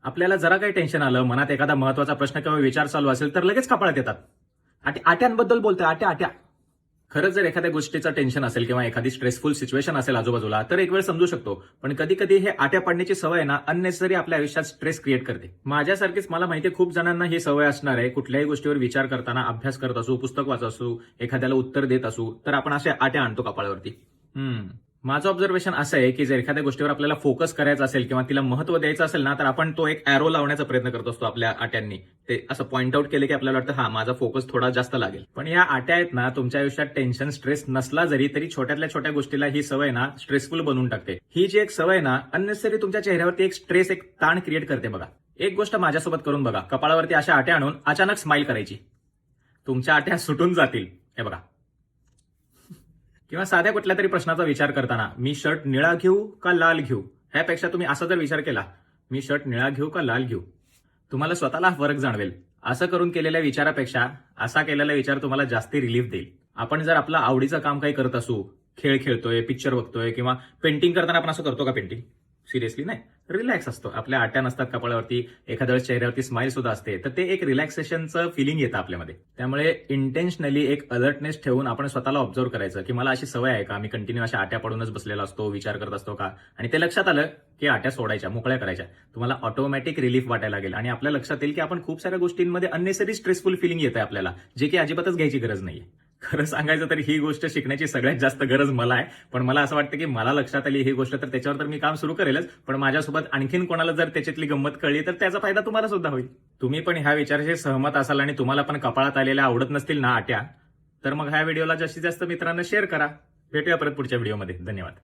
आपल्याला जरा काही टेन्शन आलं, मनात एखादा महत्वाचा प्रश्न किंवा विचार चालू असेल तर लगेच कपाळात येतात. आट्यांबद्दल बोलतोय, आट्या. खरंच जर एखाद्या गोष्टीचं टेन्शन असेल किंवा एखादी स्ट्रेसफुल सिच्युएशन असेल आजूबाजूला तर एक वेळ समजू शकतो. पण कधी कधी हे आट्या पाडण्याची सवय ना अननेसेसरी आपल्या आयुष्यात स्ट्रेस क्रिएट करते. माझ्यासारखीच मला माहिती खूप जणांना ही सवय असणार आहे. कुठल्याही गोष्टीवर विचार करताना, अभ्यास करत असू, पुस्तक वाचत असू, एखाद्याला उत्तर देत असू तर आपण अशा आट्या आणतो कपाळावरती. माझं ऑब्झर्वेशन असं आहे की जर एखाद्या गोष्टीवर आपल्याला फोकस करायचा असेल किंवा तिला महत्व द्यायचं असेल ना तर आपण तो एक एरो लावण्याचा प्रयत्न करत असतो आपल्या आट्यांनी. ते असं पॉइंट आउट केलं की आपल्याला वाटतं हा माझा फोकस थोडा जास्त लागेल. पण या आट्या आहेत ना तुमच्या आयुष्यात टेन्शन स्ट्रेस नसला जरी तरी छोट्यातल्या छोट्या गोष्टीला ही सवय ना स्ट्रेसफुल बनवून टाकते. ही जी एक सवय ना अननेसेसरी तुमच्या चेहऱ्यावरती एक स्ट्रेस, एक ताण क्रिएट करते. बघा, एक गोष्ट माझ्यासोबत करून बघा. कपाळावरती अशा आट्या आणून अचानक स्माइल करायची. तुमच्या आट्या सुटून जातील. हे बघा. किंवा साध्या कुठल्या तरी प्रश्नाचा विचार करताना मी शर्ट निळा घेऊ का लाल घेऊ ह्यापेक्षा तुम्ही असा जर विचार केला मी शर्ट निळा घेऊ का लाल घेऊ, तुम्हाला स्वतःला फरक जाणवेल. असं करून केलेल्या विचारापेक्षा असा केलेला विचार तुम्हाला जास्ती रिलीफ देईल. आपण जर आपलं आवडीचं काम काही करत असू, खेळ खेळतोय, पिक्चर बघतोय किंवा पेंटिंग करताना आपण असं करतो का पेंटिंग? सिरियसली नाही, रिलॅक्स असतो. आपल्या आट्या नसतात कपाळावरती, एखाद्या वेळेस चेहऱ्यावरती स्माइल सुद्धा असते, तर ते एक रिलॅक्सेशनचं फिलिंग येतं आपल्यामध्ये. त्यामुळे इंटेन्शनली एक अलर्टनेस ठेवून आपण स्वतःला ऑब्झर्व्ह करायचं की मला अशी सवय आहे का, मी कंटिन्यू अशा आट्या पडूनच बसलेला असतो, विचार करत असतो का, आणि ते लक्षात आलं की आट्या सोडायच्या, मोकळ्या करायच्या. तुम्हाला ऑटोमॅटिक रिलीफ वाटायला लागेल आणि आपल्या लक्षात येईल की आपण खूप साऱ्या गोष्टींमध्ये अननेसरी स्ट्रेसफुल फिलिंग येत आहे आपल्याला, जे की अजिबातच घ्यायची गरज नाहीये. खरं सांगायचं तर ही गोष्ट शिकण्याची सगळ्यात जास्त गरज मला आहे. पण मला असं वाटतं की मला लक्षात आली ही गोष्ट तर त्याच्यावर तर मी काम सुरू करेलच, पण माझ्यासोबत आणखीन कोणाला जर त्याच्यातली गंमत कळली तर त्याचा फायदा तुम्हाला सुद्धा होईल. तुम्ही पण ह्या विचाराशी सहमत असाल आणि तुम्हाला पण कपाळात आलेल्या आवडत नसतील ना आट्या, तर मग ह्या व्हिडिओला जास्तीत जास्त मित्रांना शेअर करा. भेटूया परत पुढच्या व्हिडिओमध्ये. धन्यवाद.